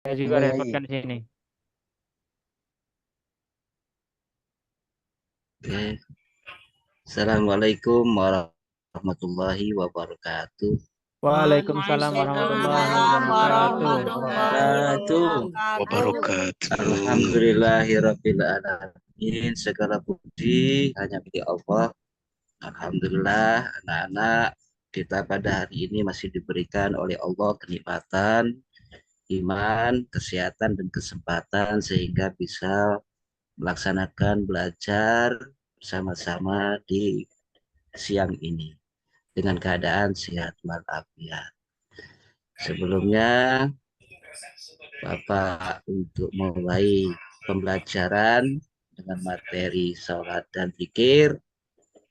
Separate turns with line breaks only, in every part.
Saya juga
Halo
repotkan
Yai.
di sini.
Oke. Assalamualaikum warahmatullahi wabarakatuh.
Waalaikumsalam warahmatullahi
Waalaikumsalam
wabarakatuh.
warahmatullahi
Wabarakatuh.
wabarakatuh.
Alhamdulillahirabbil alamin. Segala puji hanya milik Allah. Alhamdulillah anak-anak kita pada hari ini masih diberikan oleh Allah kenikmatan, iman, kesehatan dan kesempatan sehingga bisa melaksanakan belajar bersama-sama di siang ini dengan keadaan sehat walafiat. Sebelumnya, Bapak untuk mulai pembelajaran dengan materi sholat dan zikir,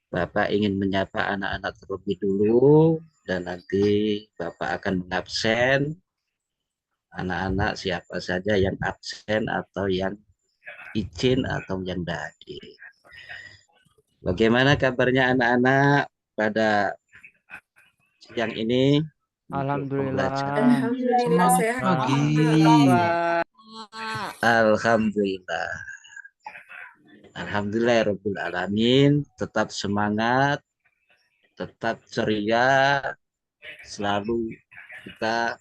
Bapak ingin menyapa anak-anak terlebih dulu dan nanti Bapak akan mengabsen anak-anak siapa saja yang absen atau yang izin atau yang tidak hadir. Bagaimana kabarnya anak-anak pada siang ini untuk pembelajaran?
Alhamdulillah.
Alhamdulillah
Selamat
sehat,
pagi.
Pak.
Alhamdulillah. Alhamdulillah alamin. Tetap semangat, tetap ceria, selalu kita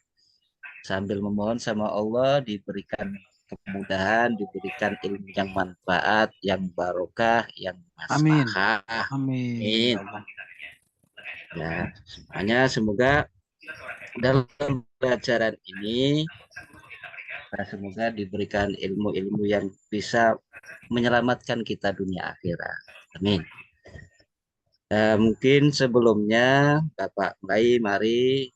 sambil memohon sama Allah diberikan kemudahan, diberikan ilmu yang manfaat, yang barokah, yang
Amin.
maslahah.
Amin.
Amin. Ya, semuanya semoga dalam pelajaran ini semoga diberikan ilmu-ilmu yang bisa menyelamatkan kita dunia akhirat. Amin. Mungkin sebelumnya Bapak mari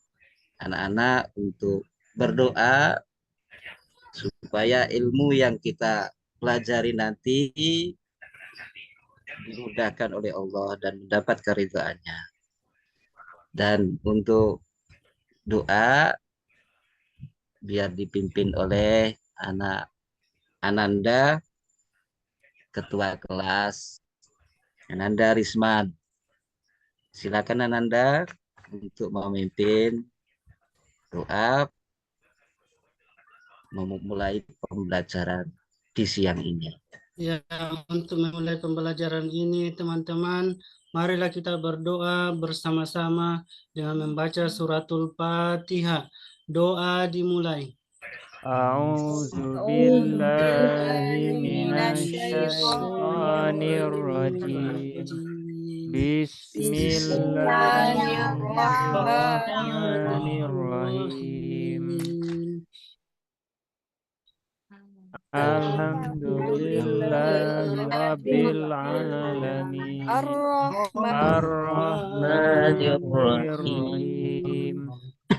anak-anak untuk berdoa supaya ilmu yang kita pelajari nanti dimudahkan oleh Allah dan mendapat keridhaannya. Dan untuk doa biar dipimpin oleh anak Ananda, ketua kelas Ananda Risman. Silakan Ananda untuk memimpin doa memulai pembelajaran di siang ini.
Ya, untuk memulai pembelajaran ini, teman-teman, marilah kita berdoa bersama-sama dengan membaca suratul Fatihah. Doa dimulai.
A'udzu
A'udzu
billahi
billahi
minasyaitonir rajim. Bismillahirrahmanirrahim.
Bismillahirrahmanirrahim.
Alhamdulillahi rabbil alamin.
Bismillahirrahmanirrahim.
Ar-Rahmanir-Rahim.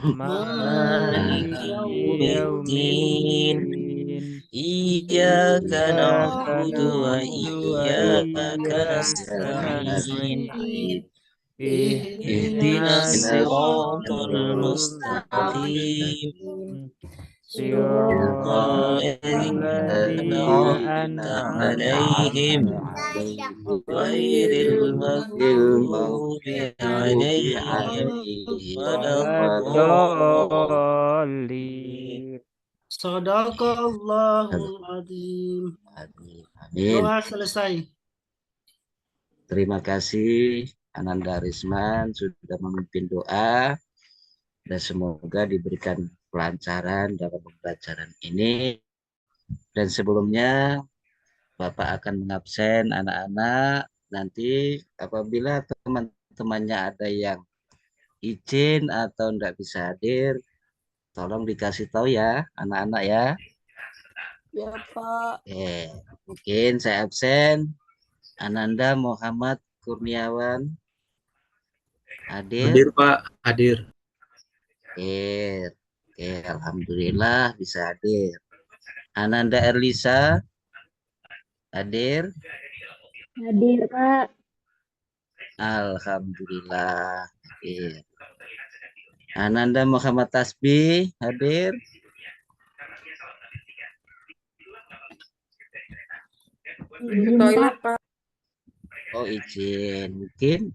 Maliki
Maliki
yaumiddin.
yaumiddin.
Iyyaka
Iyyaka
na'budu wa
na'budu wa
iyyaka
iyyaka
nasta'in.
nasta'in.
Ihdinas
Ihdinas
siratal
siratal
mustaqim.
mustaqim.
Siratal
Siratal
ladzina
ladzina
an'amta
an'amta
'alaihim ghairil maghdubi 'alaihim waladdallin.
waladdallin.
Shadaqallahul Adzim.
Amin.
Doa selesai.
Terima kasih Ananda Risman sudah memimpin doa dan semoga diberikan kelancaran dalam pembelajaran ini. Dan sebelumnya Bapak akan mengabsen anak-anak nanti apabila teman-temannya ada yang izin atau tidak bisa hadir, tolong dikasih tahu ya anak-anak ya.
Ya, Pak.
Mungkin saya absen. Ananda Muhammad Kurniawan hadir.
Hadir Pak, hadir.
Oke, alhamdulillah bisa hadir. Ananda Erlisa hadir.
Hadir, Kak.
Alhamdulillah. Hadir. Ananda Muhammad Tasbih hadir.
Izin,
Toilet,
Pak.
Pak.
Oh izin, mungkin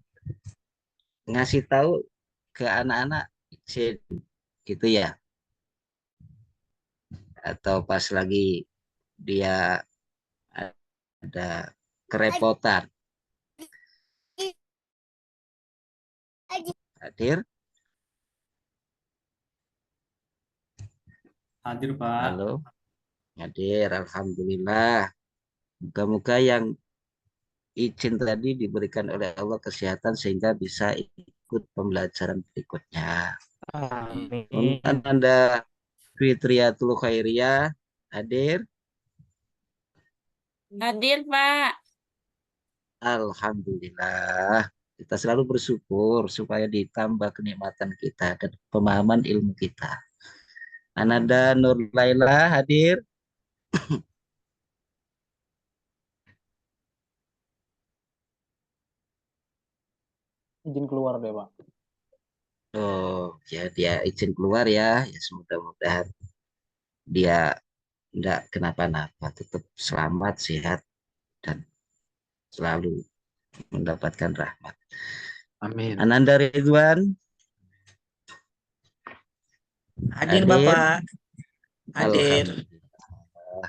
ngasih tahu ke anak-anak izin gitu ya. atau pas lagi dia ada kerepotan. Hadir?
Hadir, Pak.
Halo? Hadir, Alhamdulillah. Moga-moga yang izin tadi diberikan oleh Allah kesehatan sehingga bisa ikut pembelajaran berikutnya.
Amin.
Anda Fitriyatul Khairiyah hadir?
Hadir, Pak.
Alhamdulillah. Kita selalu bersyukur supaya ditambah kenikmatan kita dan pemahaman ilmu kita. Ananda Nur Laila hadir?
Izin keluar deh, Pak.
Oh, ya dia izin keluar ya. Ya mudah-mudahan dia tidak kenapa-napa, tetap selamat, sehat, dan selalu mendapatkan rahmat.
Amin.
Ananda Ridwan
Hadir Bapak. Hadir.
Alhamdulillah.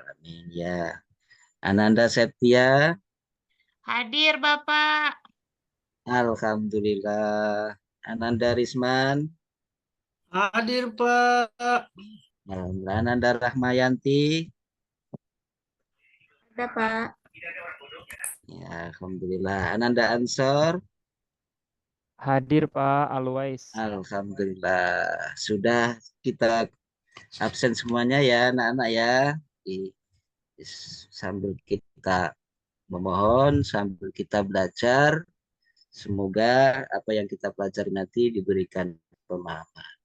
Amin ya. Ananda Septia.
Hadir, Bapak.
Alhamdulillah. Ananda Risman.
Hadir, Pak.
Alhamdulillah. Ananda Rahmayanti.
Ada, Pak.
Ya, Alhamdulillah. Ananda Ansor.
Hadir Pak Alwais.
Alhamdulillah. Sudah kita absen semuanya ya anak-anak ya. Sambil kita memohon, sambil kita belajar, semoga apa yang kita pelajari nanti diberikan pemahaman.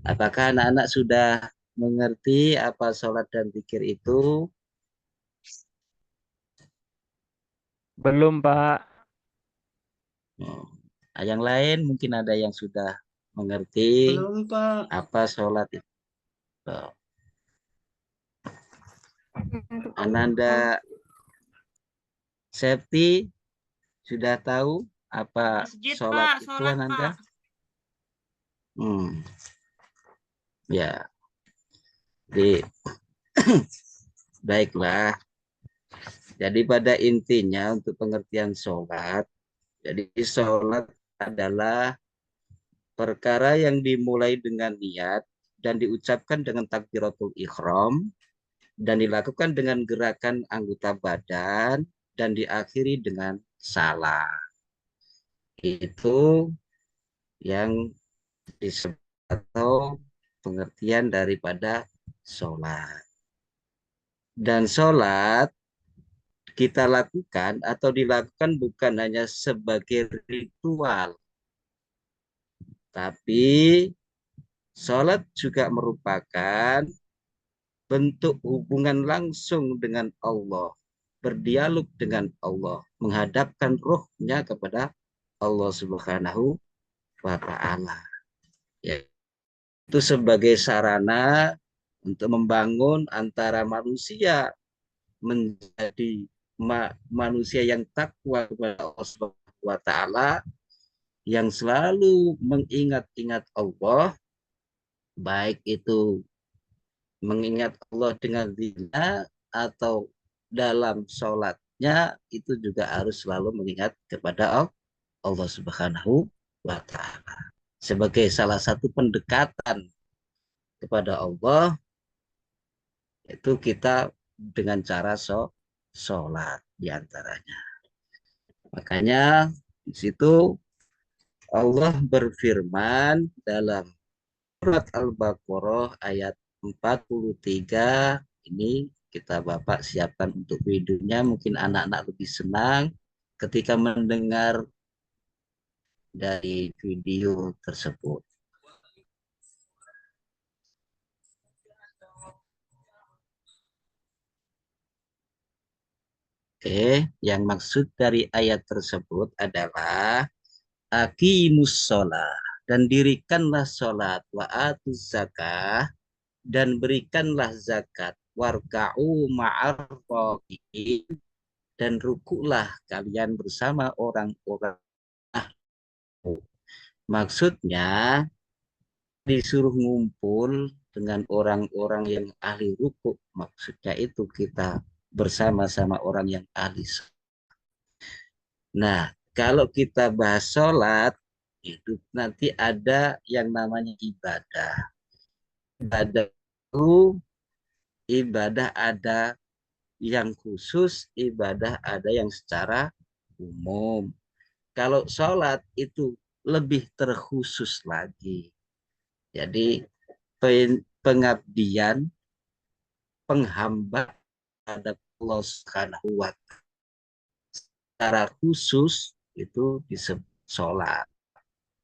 Apakah anak-anak sudah mengerti apa sholat dan zikir itu?
Belum Pak.
Yang lain mungkin ada yang sudah mengerti
Belum, Pak.
apa sholat itu. Ananda Septi sudah tahu apa
Masjid,
sholat
Pak.
itu
Sholat,
Ananda?
Pak.
Ya. Jadi baiklah. Jadi pada intinya untuk pengertian sholat, jadi sholat adalah perkara yang dimulai dengan niat dan diucapkan dengan takbiratul ihram dan dilakukan dengan gerakan anggota badan dan diakhiri dengan salam. Itu yang disebut atau pengertian daripada sholat. Dan sholat kita lakukan atau dilakukan bukan hanya sebagai ritual, tapi sholat juga merupakan bentuk hubungan langsung dengan Allah, berdialog dengan Allah, menghadapkan rohnya kepada Allah Subhanahu wa Ta'ala. Ya, itu sebagai sarana untuk membangun antara manusia menjadi manusia yang takwa kepada Allah Subhanahu wa Ta'ala, yang selalu mengingat-ingat Allah, baik itu mengingat Allah dengan zikirnya atau dalam sholatnya, itu juga harus selalu mengingat kepada Allah Subhanahu wa Ta'ala. Sebagai salah satu pendekatan kepada Allah, itu kita dengan cara sholat diantaranya. Makanya di situ Allah berfirman dalam surat Al-Baqarah ayat 43. Ini kita Bapak siapkan untuk videonya. Mungkin anak-anak lebih senang ketika mendengar dari video tersebut. Oke, yang maksud dari ayat tersebut adalah aqimus sholat, dan dirikanlah sholat, wa atuz zakah, dan berikanlah zakat, warka'u ma'ar raki'in, dan rukuklah kalian bersama orang-orang. Maksudnya disuruh ngumpul dengan orang-orang yang ahli ruku, maksudnya itu kita bersama-sama orang yang ahli. Nah, kalau kita bahas sholat, itu nanti ada yang namanya ibadah. Ibadah itu ibadah ada yang khusus, ibadah ada yang secara umum. Kalau sholat itu lebih terkhusus lagi. Jadi pengabdian, penghamba pada Allah Subhanahu wa Ta'ala secara khusus itu disebut sholat.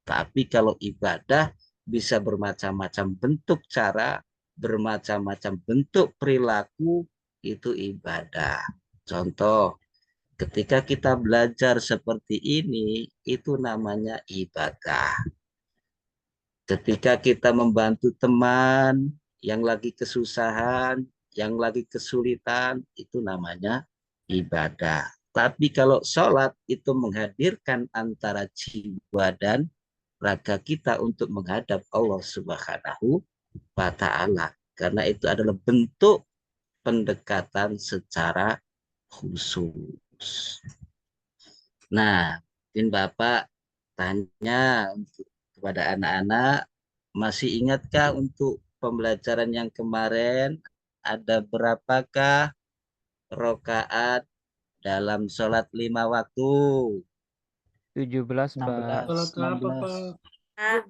Tapi kalau ibadah bisa bermacam-macam bentuk cara, bermacam-macam bentuk perilaku, itu ibadah. Contoh, ketika kita belajar seperti ini, itu namanya ibadah. Ketika kita membantu teman yang lagi kesusahan, yang lagi kesulitan, itu namanya ibadah. Tapi kalau sholat itu menghadirkan antara jiwa dan raga kita untuk menghadap Allah Subhanahu wa Ta'ala. Karena itu adalah bentuk pendekatan secara khusus. Nah, mungkin Bapak tanya kepada anak-anak, masih ingatkah untuk pembelajaran yang kemarin ada berapakah rokaat dalam sholat 5 waktu?
17,
16.
Pak.
Sholat apa, Pak?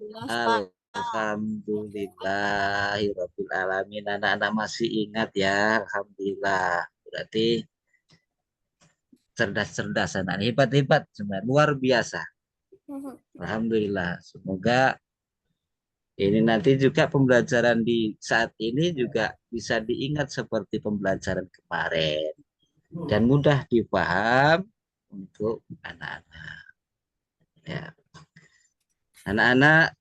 17, Pak.
Alhamdulillahirabbil alamin. Anak-anak masih ingat ya. Alhamdulillah. Berarti cerdas-cerdas anak. Hebat-hebat sebenarnya. Luar biasa. Alhamdulillah. Semoga ini nanti juga pembelajaran di saat ini juga bisa diingat seperti pembelajaran kemarin. Dan mudah dipaham untuk anak-anak. Ya. Anak-anak,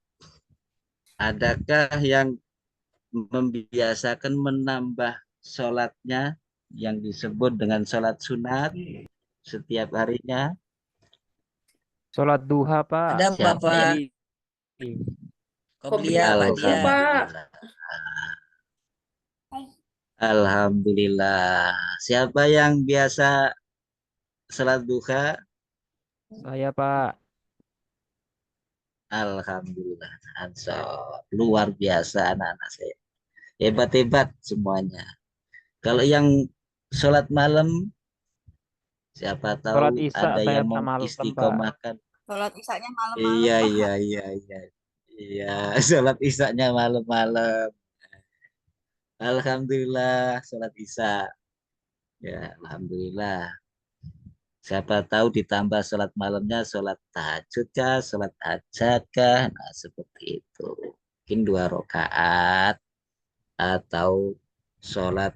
adakah yang membiasakan menambah sholatnya yang disebut dengan sholat sunat setiap harinya?
Sholat duha, Pak.
Ada
Siapa
Bapak.
yang
Qobliyah, Ba'diyah.
Alhamdulillah. Alhamdulillah. Siapa yang biasa sholat duha?
Saya, Pak.
Alhamdulillah. Luar biasa anak-anak saya. Hebat-hebat semuanya. Kalau yang sholat malam, siapa
Sholat
tahu
Isya
ada
saya
yang mau
malam, Pak.
istiqomahkan.
Sholat isya-nya malam-malam,
Iya,
Pak.
iya, iya, iya. Iya, sholat isya-nya malam-malam. Alhamdulillah, sholat isya. Ya, alhamdulillah. Siapa tahu ditambah sholat malamnya, sholat tahajud kah, sholat hajat kah. Nah, seperti itu. Mungkin 2 rakaat atau sholat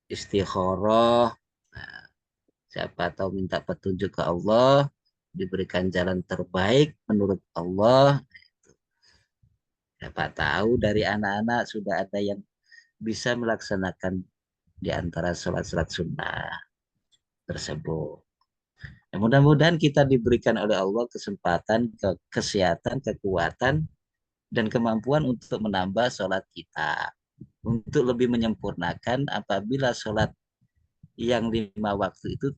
istikharah. Nah, siapa tahu minta petunjuk ke Allah, diberikan jalan terbaik menurut Allah. Siapa tahu dari anak-anak sudah ada yang bisa melaksanakan di antara sholat-sholat sunnah tersebut. Nah, mudah-mudahan kita diberikan oleh Allah kesempatan, kesehatan, kekuatan, dan kemampuan untuk menambah sholat kita. Untuk lebih menyempurnakan apabila sholat yang 5 waktu itu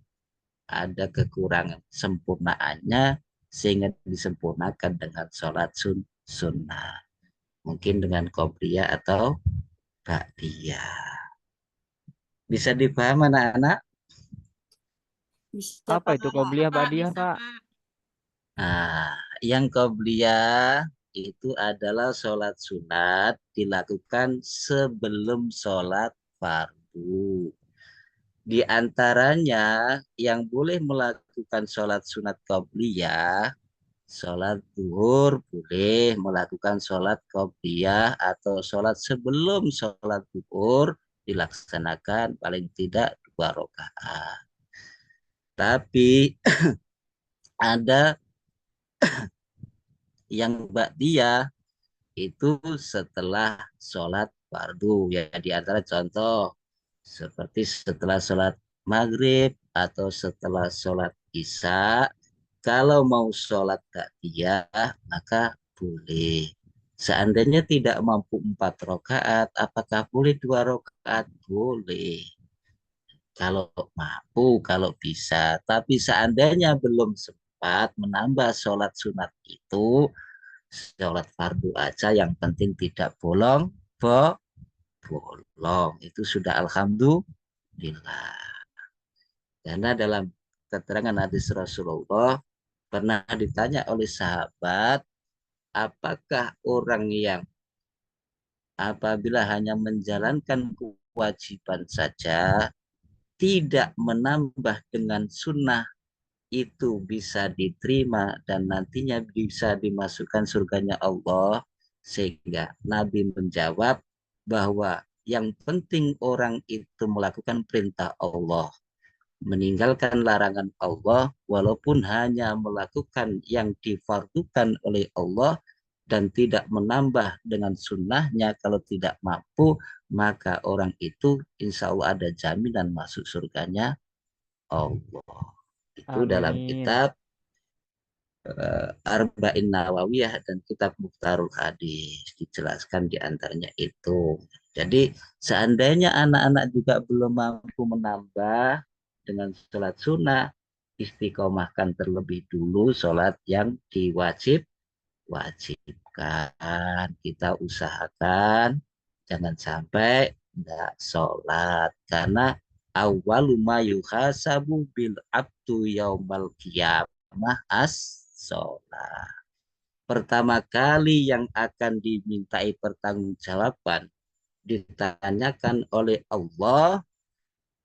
ada kekurangan sempurnaannya sehingga disempurnakan dengan sholat sunnah. Mungkin dengan qobliyah atau ba'diyah. Bisa dipaham anak-anak?
Bisa,
Apa
Pak.
itu qobliyah, ba'diyah,
Bisa,
Pak?
Pak.
Nah, yang qobliyah itu adalah sholat sunat dilakukan sebelum sholat fardu. Di antaranya yang boleh melakukan sholat sunat qobliyah, sholat zuhur boleh melakukan sholat qobliyah atau sholat sebelum sholat zuhur dilaksanakan paling tidak 2 rakaat. Tapi ada yang ba'diyah itu setelah sholat fardu. Ya, di antara contoh seperti setelah sholat maghrib atau setelah sholat isya. Kalau mau sholat ba'diyah maka boleh. Seandainya tidak mampu 4 rakaat, apakah boleh 2 rakaat? Boleh. Kalau mampu, kalau bisa. Tapi seandainya belum sempat menambah sholat sunat itu, sholat fardu aja yang penting tidak bolong, bolong. Itu sudah alhamdulillah. Karena dalam keterangan hadis Rasulullah pernah ditanya oleh sahabat, apakah orang yang apabila hanya menjalankan kewajiban saja, tidak menambah dengan sunnah itu bisa diterima dan nantinya bisa dimasukkan surganya Allah. Sehingga Nabi menjawab bahwa yang penting orang itu melakukan perintah Allah, meninggalkan larangan Allah, walaupun hanya melakukan yang difardukan oleh Allah dan tidak menambah dengan sunnahnya. Kalau tidak mampu, maka orang itu insya Allah ada jaminan masuk surganya Allah. Itu dalam
Amin.
kitab Arba'in Nawawiyah dan kitab Mukhtarul Hadis dijelaskan diantaranya itu. Jadi seandainya anak-anak juga belum mampu menambah dengan sholat sunnah, istiqomahkan terlebih dulu sholat yang wajibkan. Kita usahakan jangan sampai tidak sholat, karena awwalu ma yuhasabu bil abdu yaumal qiyamah as-sholat. Pertama kali yang akan dimintai pertanggungjawaban, ditanyakan oleh Allah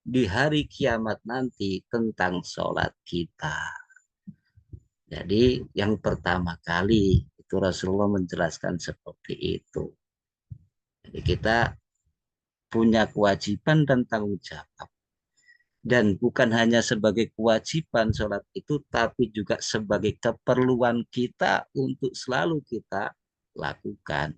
di hari kiamat nanti tentang sholat kita. Jadi yang pertama kali itu Rasulullah menjelaskan seperti itu. Jadi kita punya kewajiban dan tanggung jawab. Dan bukan hanya sebagai kewajiban sholat itu, tapi juga sebagai keperluan kita untuk selalu kita lakukan.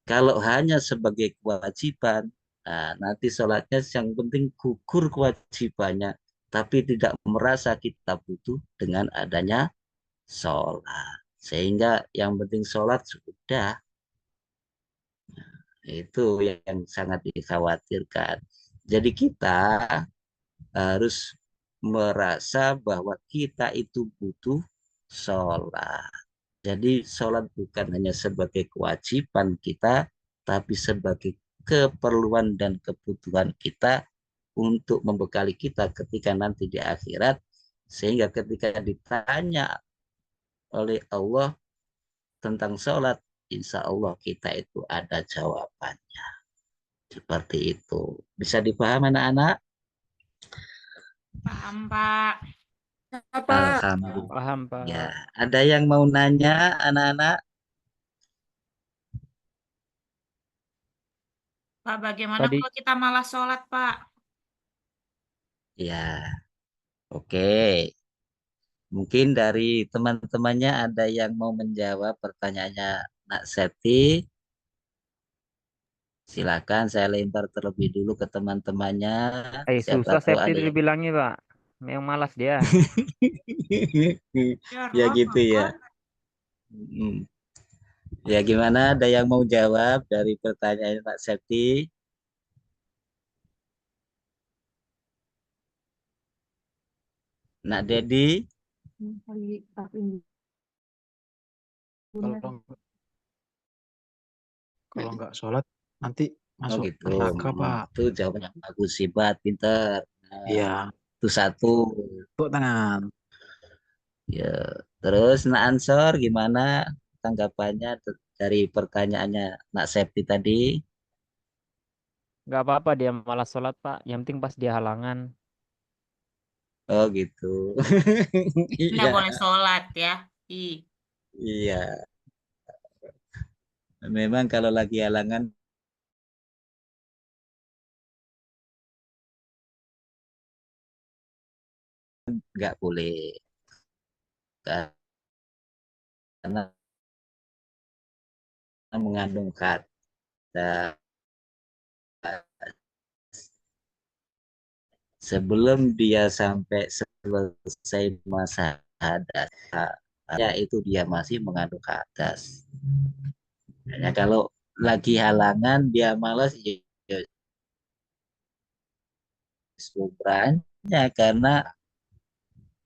Kalau hanya sebagai kewajiban, nah, nanti sholatnya yang penting gugur kewajibannya, tapi tidak merasa kita butuh dengan adanya sholat. Sehingga yang penting sholat sudah. Itu yang sangat dikhawatirkan. Jadi kita harus merasa bahwa kita itu butuh sholat. Jadi sholat bukan hanya sebagai kewajiban kita, tapi sebagai keperluan dan kebutuhan kita untuk membekali kita ketika nanti di akhirat. Sehingga ketika ditanya oleh Allah tentang sholat, insya Allah kita itu ada jawabannya. Seperti itu. Bisa dipahami anak-anak?
Paham, Pak.
Alhamdulillah.
Paham, Pak.
Ya, ada yang mau nanya anak-anak?
Pak, bagaimana
Tadi
kalau kita malas sholat, Pak?
Ya, oke. Mungkin dari teman-temannya ada yang mau menjawab pertanyaannya Nak Septi. Silakan saya lempar terlebih dulu ke teman-temannya. Siapa
susah
tahu
safety
ada yang
dibilangnya, Pak. Yang malas dia.
Ya,
ya
Roh,
gitu ya.
kan?
Hmm. Ya gimana? Ada yang mau jawab dari pertanyaan Pak Septi? Nak Dedi?
Kalau kalau nggak sholat nanti
Oh
masuk
gitu.
neraka, Pak.
Itu jawaban yang bagus sih, Pak. Pinter. Nah,
Iya,
itu satu.
tepuk tangan.
Ya, terus Nak Ansor gimana tanggapannya dari pertanyaannya Nak Septi tadi?
Nggak apa-apa dia malas sholat, Pak. Yang penting pas dia halangan.
Oh gitu.
Nggak
Iya,
boleh sholat ya. Ih,
iya. Memang kalau lagi halangan nggak boleh, karena mengandung kata sebelum dia sampai selesai masa hadas, ya itu dia masih mengandung hadas. Hanya kalau lagi halangan dia malas, ya sebenarnya karena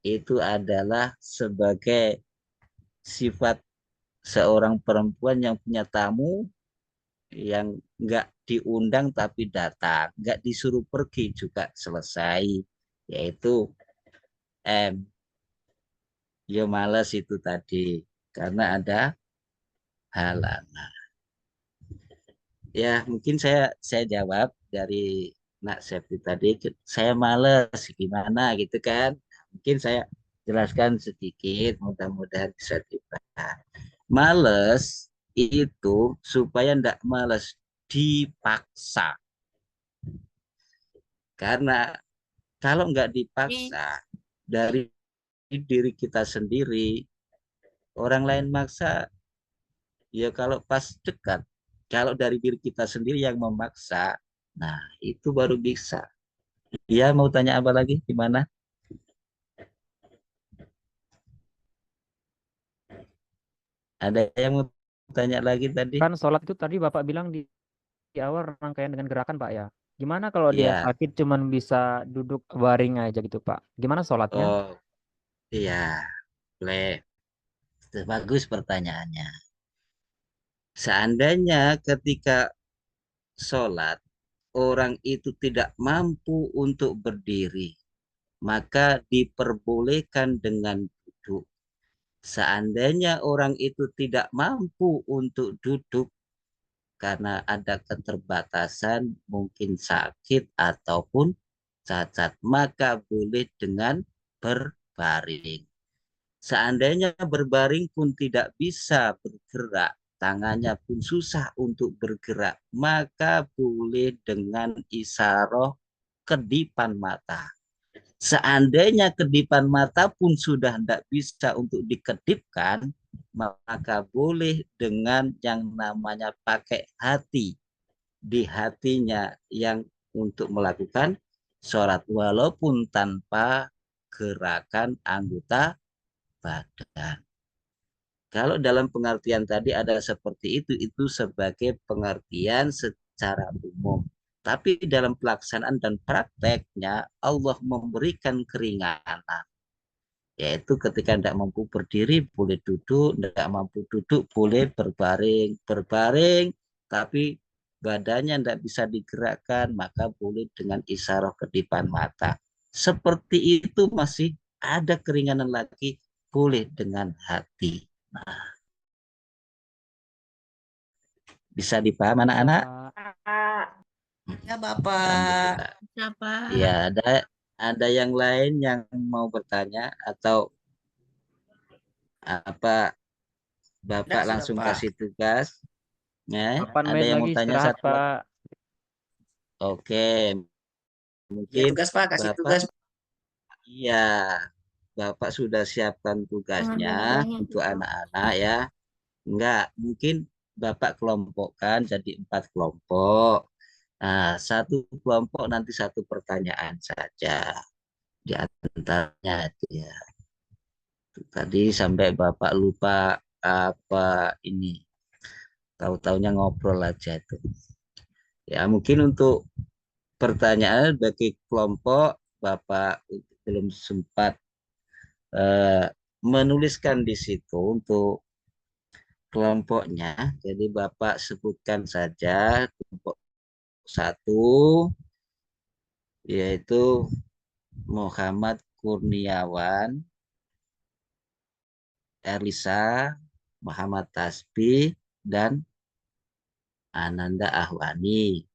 itu adalah sebagai sifat seorang perempuan yang punya tamu yang nggak diundang tapi datang, nggak disuruh pergi juga selesai, yaitu M. Ya males itu tadi karena ada halangan. Ya mungkin saya jawab dari Nak Septi tadi, saya males gimana gitu kan. Mungkin saya jelaskan sedikit, mudah-mudahan bisa dipahami. Males itu supaya ndak males dipaksa. Karena kalau nggak
I.
dipaksa dari diri kita sendiri, orang lain maksa, ya kalau pas dekat. Kalau dari diri kita sendiri yang memaksa, nah itu baru bisa. Dia mau tanya apa lagi? Gimana? Ada yang mau tanya lagi tadi?
Kan sholat itu tadi Bapak bilang di awal rangkaian dengan gerakan Pak ya. Gimana kalau dia
Iya.
sakit cuman bisa duduk baring aja gitu Pak? Gimana sholatnya?
Oh, iya. Boleh. Bagus pertanyaannya. Seandainya ketika sholat, orang itu tidak mampu untuk berdiri, maka diperbolehkan dengan duduk. Seandainya orang itu tidak mampu untuk duduk karena ada keterbatasan, mungkin sakit ataupun cacat, maka boleh dengan berbaring. Seandainya berbaring pun tidak bisa bergerak, tangannya pun susah untuk bergerak, maka boleh dengan isaroh kedipan mata. Seandainya kedipan mata pun sudah tidak bisa untuk dikedipkan, maka boleh dengan yang namanya pakai hati. Di hatinya yang untuk melakukan sholat walaupun tanpa gerakan anggota badan. Kalau dalam pengertian tadi ada seperti itu sebagai pengertian secara umum. Tapi dalam pelaksanaan dan prakteknya Allah memberikan keringanan. Yaitu ketika tidak mampu berdiri boleh duduk, tidak mampu duduk boleh berbaring. Berbaring tapi badannya tidak bisa digerakkan maka boleh dengan isyarat kedipan mata. Seperti itu masih ada keringanan lagi boleh dengan hati. Nah, bisa dipaham
Bisa
anak-anak?
Pak.
Ya, Bapak.
Alhamdulillah.
Siapa?
Ya, ada yang lain yang mau bertanya atau apa Bapak langsung kasih tugas? Ya,
8
ada
menit
yang
lagi
mau tanya
istirahat
satu lagi?
Pak.
Oke,
Ya
mungkin
tugas Pak, kasih
Bapak,
tugas.
iya, Bapak sudah siapkan
Jangan
tugasnya
banyak-banyak
untuk
gitu.
anak-anak ya. Enggak, mungkin Bapak kelompokkan jadi 4 kelompok. Nah, satu kelompok nanti satu pertanyaan saja di antaranya itu ya. Tadi sampai Bapak lupa apa ini, tahu-taunya ngobrol aja itu. Ya, mungkin untuk pertanyaan bagi kelompok Bapak belum sempat eh, menuliskan di situ untuk kelompoknya. Jadi Bapak sebutkan saja kelompok satu yaitu Muhammad Kurniawan, Elisa, Muhammad Tasbih, dan Ananda Ahwani.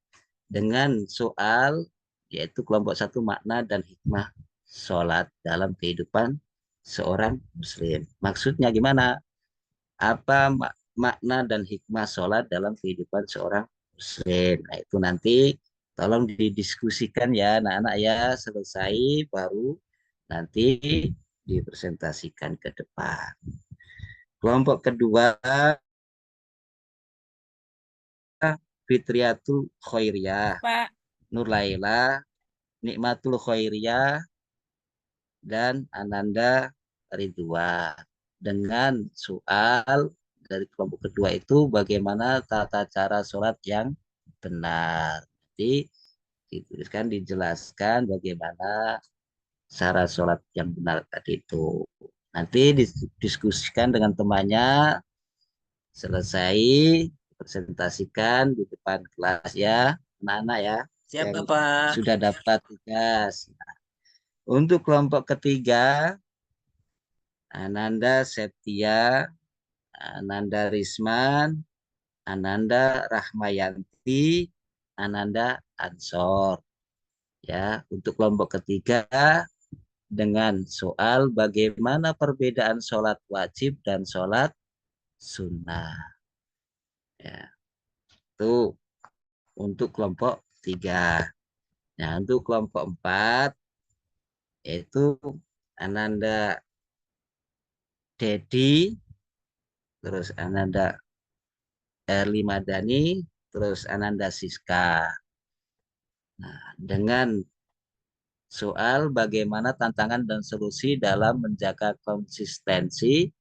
Dengan soal yaitu kelompok satu makna dan hikmah sholat dalam kehidupan seorang muslim. Maksudnya gimana? Apa makna dan hikmah sholat dalam kehidupan seorang muslim? Nah, itu nanti tolong didiskusikan ya anak-anak ya, selesai baru nanti dipresentasikan ke depan. Kelompok kedua Fitriatul Khairiyah,
Pak.
Nur Laila, Nikmatul Khairiyah, dan Ananda Ridwan. Dengan soal dari kelompok kedua itu bagaimana tata cara sholat yang benar. Jadi dituliskan, dijelaskan bagaimana cara sholat yang benar tadi itu. Nanti didiskusikan dengan temannya, selesai presentasikan di depan kelas ya, anak-anak ya.
Siap,
Yang
Bapak.
sudah dapat tugas. Nah, untuk kelompok ketiga, Ananda Septia, Ananda Risman, Ananda Rahmayanti, Ananda Ansor. Ya, untuk kelompok ketiga dengan soal bagaimana perbedaan sholat wajib dan sholat sunnah. Ya, itu untuk kelompok 3. Nah, untuk kelompok 4 yaitu Ananda Dedi, terus Ananda Erli Madani, terus Ananda Siska. Nah, dengan soal bagaimana tantangan dan solusi dalam menjaga konsistensi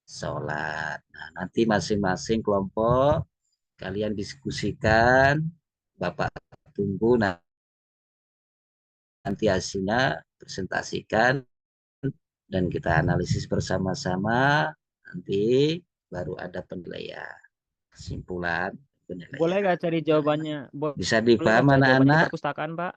sholat. Nah, nanti masing-masing kelompok kalian diskusikan, Bapak tunggu nanti hasilnya presentasikan dan kita analisis bersama-sama, nanti baru ada penilaian, kesimpulan, penilaian.
Boleh nggak cari jawabannya?
Bisa
Boleh nggak
dipaham
cari jawabannya di
anak-anak?
perpustakaan, Pak?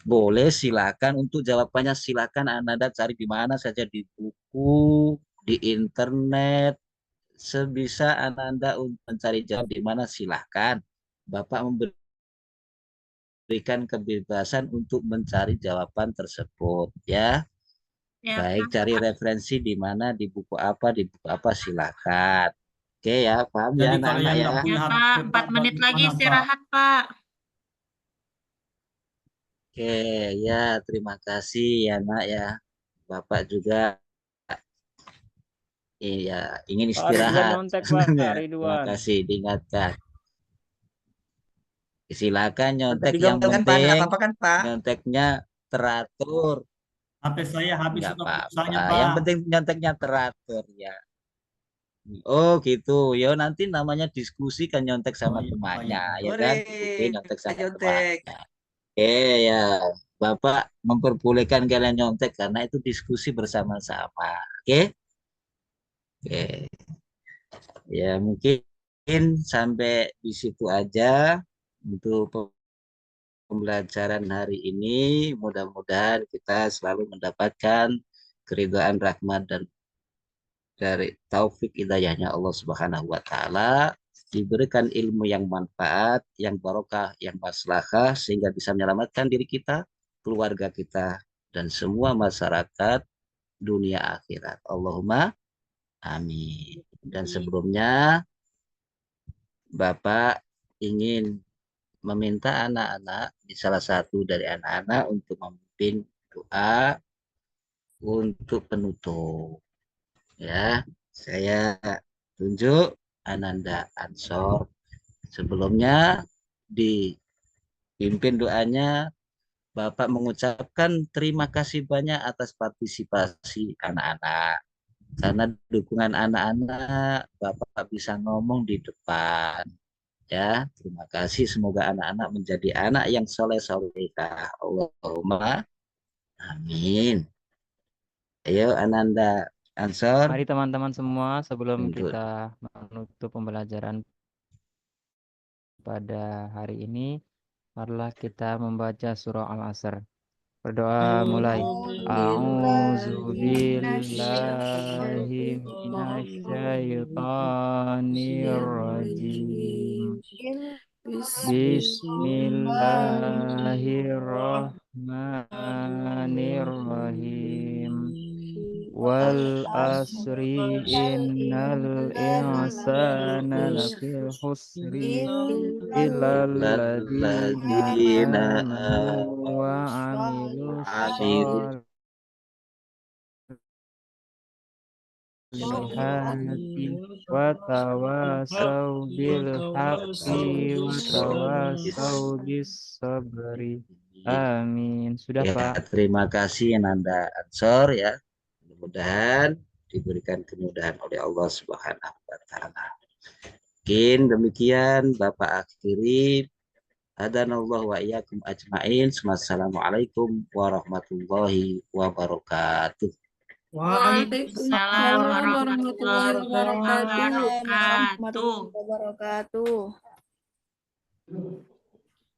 Boleh, silakan. Untuk jawabannya silakan Anda cari di mana saja, di buku, di internet, sebisa Anda untuk mencari jawab di mana silahkan. Bapak memberikan kebebasan untuk mencari jawaban tersebut ya.
Ya,
Baik, cari referensi di mana, di buku apa silahkan. Oke ya, paham ya
Jadi kalau
anak-anak
yang
ya.
nggak
ya
punya
Pak,
HP
4 menit lagi
bagaimana, Pak?
istirahat, Pak.
Oke ya, terima kasih ya nak ya. Bapak juga iya ingin
Pak Ridwan
istirahat
nyontek, Pak.
sebenarnya. Terima
Ridwan.
kasih diingatkan. Silakan
Udah
nyontek, yang
digabungkan, Pak. Nggak
penting
apa-apa kan, Pak?
nyonteknya teratur.
HP saya habis
Nggak
itu
apa-apa.
pulsanya,
Yang
Pak.
penting nyonteknya teratur ya. Oh gitu. Ya nanti namanya diskusi kan nyontek
Oh
sama
iya,
temannya
Pak.
ya
Ore,
kan. Oke, nyontek
Pak
sama
Jontek.
temannya. Oke ya. Bapak memperbolehkan kalian nyontek karena itu diskusi bersama-sama. Oke. Oke. Ya mungkin sampai di situ aja untuk pembelajaran hari ini. Mudah-mudahan kita selalu mendapatkan keridhaan, rahmat dan dari taufik hidayahnya Allah Subhanahu wa taala, diberikan ilmu yang manfaat, yang barokah, yang maslahah sehingga bisa menyelamatkan diri kita, keluarga kita dan semua masyarakat dunia akhirat. Allahumma amin. Dan sebelumnya Bapak ingin meminta anak-anak, di salah satu dari anak-anak untuk memimpin doa untuk penutup. Ya, saya tunjuk Ananda Ansor. Sebelumnya dipimpin doanya, Bapak mengucapkan terima kasih banyak atas partisipasi anak-anak. Karena dukungan anak-anak, Bapak bisa ngomong di depan. Ya, terima kasih. Semoga anak-anak menjadi anak yang soleh-solehah. Allahumma amin. Ayo Ananda Ansor
Mari teman-teman semua, sebelum
untuk
kita menutup pembelajaran pada hari ini, marilah kita membaca surah Al-Asr. Berdoa mulai. A'udzu billahi minasyaitonir rajim. Bismillahirrahmanirrahim. Wal asri innal insana lafi khusri illal ladzina
ladzina
amanu wa amilus
amilus
solihati wa tawasau bil haqqi wa tawasau bis sabri. Amin. Sudah,
ya,
Pak.
terima kasih Ananda Ansor ya. Mudah-mudahan diberikan kemudahan oleh Allah Subhanahu wa taala. Mungkin demikian Bapak akhiri. Hadanallahu wa iyyakum ajmain. Wassalamualaikum warahmatullahi wabarakatuh.
Waalaikumsalam warahmatullahi
warahmatullahi
wabarakatuh.
wabarakatuh.